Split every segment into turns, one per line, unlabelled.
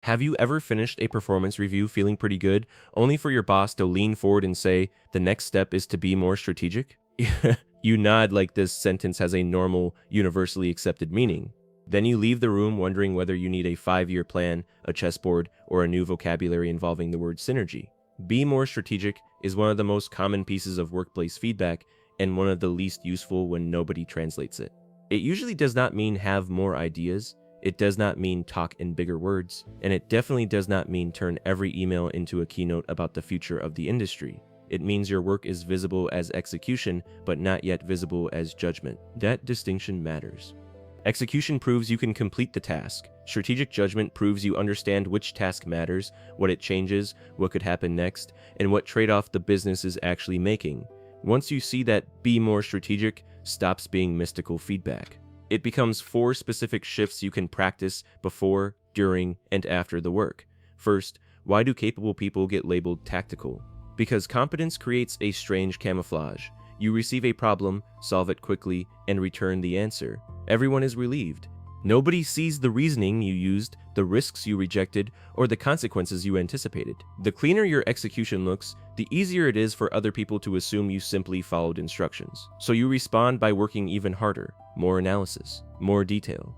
Have you ever finished a performance review feeling pretty good, only for your boss to lean forward and say, the next step is to be more strategic? You nod like this sentence has a normal, universally accepted meaning. Then you leave the room wondering whether you need a 5-year plan, a chessboard, or a new vocabulary involving the word synergy. Be more strategic is one of the most common pieces of workplace feedback and one of the least useful when nobody translates it. It usually does not mean have more ideas. It does not mean talk in bigger words, and it definitely does not mean turn every email into a keynote about the future of the industry. It means your work is visible as execution, but not yet visible as judgment. That distinction matters. Execution proves you can complete the task. Strategic judgment proves you understand which task matters, what it changes, what could happen next, and what trade-off the business is actually making. Once you see that be more strategic stops being mystical feedback. It becomes 4 specific shifts you can practice before, during, and after the work. First, why do capable people get labeled tactical? Because competence creates a strange camouflage. You receive a problem, solve it quickly, and return the answer. Everyone is relieved. Nobody sees the reasoning you used, the risks you rejected, or the consequences you anticipated. The cleaner your execution looks, the easier it is for other people to assume you simply followed instructions. So you respond by working even harder, more analysis, more detail,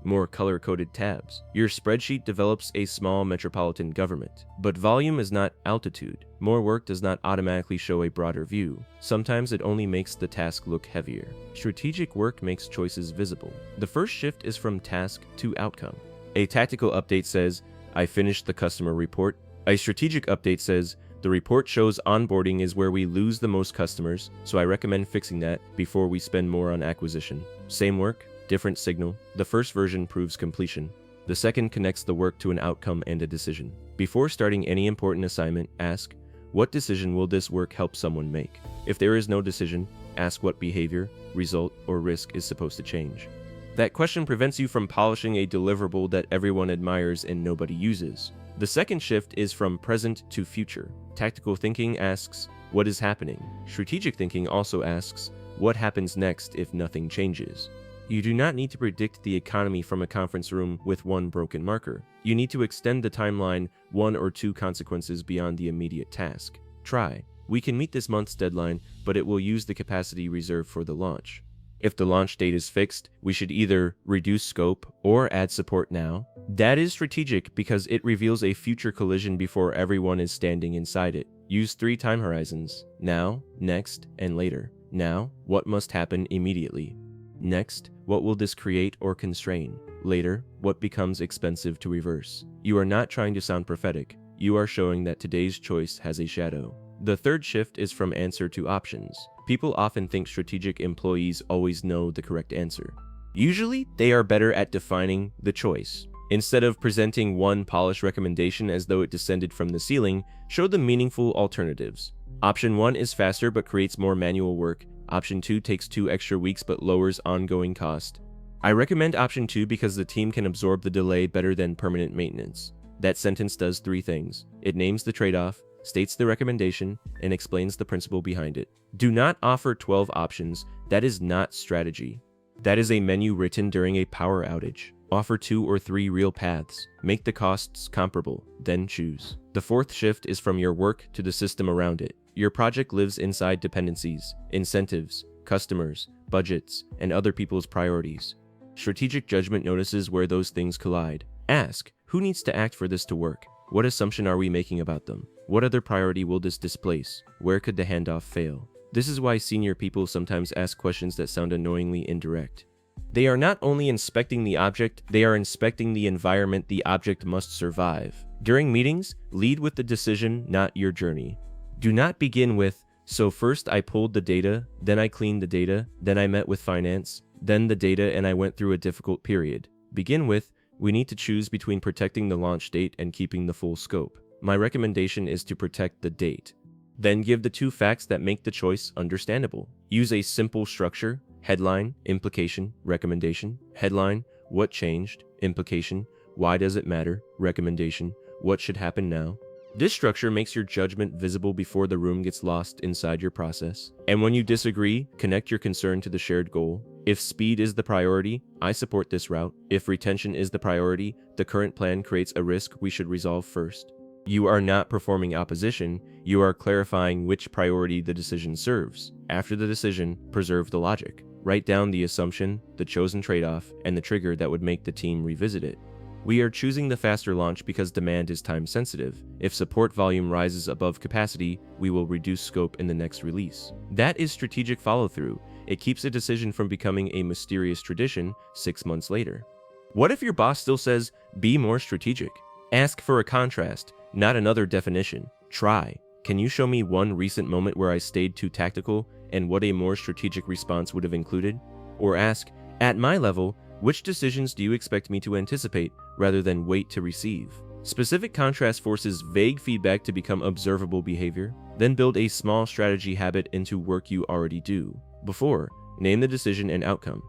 more color-coded tabs. Your spreadsheet develops a small metropolitan government. But volume is not altitude. More work does not automatically show a broader view. Sometimes it only makes the task look heavier. Strategic work makes choices visible. The first shift is from task to outcome. A tactical update says, I finished the customer report. A strategic update says, the report shows onboarding is where we lose the most customers, so I recommend fixing that before we spend more on acquisition. Same work, different signal. The first version proves completion. The second connects the work to an outcome and a decision. Before starting any important assignment, ask, what decision will this work help someone make? If there is no decision, ask what behavior, result, or risk is supposed to change. That question prevents you from polishing a deliverable that everyone admires and nobody uses. The second shift is from present to future. Tactical thinking asks, what is happening? Strategic thinking also asks, what happens next if nothing changes? You do not need to predict the economy from a conference room with one broken marker. You need to extend the timeline 1 or 2 consequences beyond the immediate task. Try. We can meet this month's deadline, but it will use the capacity reserved for the launch. If the launch date is fixed, we should either reduce scope or add support now. That is strategic because it reveals a future collision before everyone is standing inside it. Use 3 time horizons: now, next, and later. Now, what must happen immediately? Next, what will this create or constrain? Later, what becomes expensive to reverse? You are not trying to sound prophetic. You are showing that today's choice has a shadow. The third shift is from answer to options. People often think strategic employees always know the correct answer. Usually, they are better at defining the choice. Instead of presenting one polished recommendation as though it descended from the ceiling, show them meaningful alternatives. Option 1 is faster but creates more manual work. Option 2 takes 2 extra weeks but lowers ongoing cost. I recommend option 2 because the team can absorb the delay better than permanent maintenance. That sentence does 3 things. It names the trade-off, states the recommendation, and explains the principle behind it. Do not offer 12 options. That is not strategy. That is a menu written during a power outage. Offer 2 or 3 real paths. Make the costs comparable, then choose. The fourth shift is from your work to the system around it. Your project lives inside dependencies, incentives, customers, budgets, and other people's priorities. Strategic judgment notices where those things collide. Ask, who needs to act for this to work? What assumption are we making about them? What other priority will this displace? Where could the handoff fail? This is why senior people sometimes ask questions that sound annoyingly indirect. They are not only inspecting the object, they are inspecting the environment the object must survive. During meetings, lead with the decision, not your journey. Do not begin with, so first I pulled the data, then I cleaned the data, then I met with finance, then the data and I went through a difficult period. Begin with, we need to choose between protecting the launch date and keeping the full scope. My recommendation is to protect the date. Then give the 2 facts that make the choice understandable. Use a simple structure: headline, implication, recommendation. Headline, what changed? Implication, why does it matter? Recommendation, what should happen now? This structure makes your judgment visible before the room gets lost inside your process. And when you disagree, connect your concern to the shared goal. If speed is the priority, I support this route. If retention is the priority, the current plan creates a risk we should resolve first. You are not performing opposition, you are clarifying which priority the decision serves. After the decision, preserve the logic. Write down the assumption, the chosen trade-off, and the trigger that would make the team revisit it. We are choosing the faster launch because demand is time sensitive. If support volume rises above capacity, we will reduce scope in the next release. That is strategic follow-through. It keeps a decision from becoming a mysterious tradition 6 months later. What if your boss still says, be more strategic? Ask for a contrast, not another definition. Try. Can you show me one recent moment where I stayed too tactical and what a more strategic response would have included? Or ask, at my level, which decisions do you expect me to anticipate rather than wait to receive? Specific contrast forces vague feedback to become observable behavior. Then build a small strategy habit into work you already do. Before, name the decision and outcome.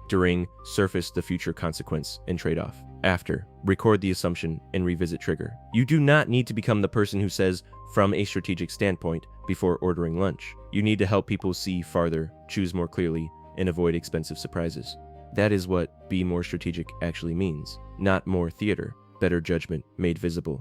During, surface the future consequence and trade-off. After, record the assumption and revisit trigger. You do not need to become the person who says, from a strategic standpoint, before ordering lunch. You need to help people see farther, choose more clearly, and avoid expensive surprises. That is what be more strategic actually means. Not more theater, better judgment made visible.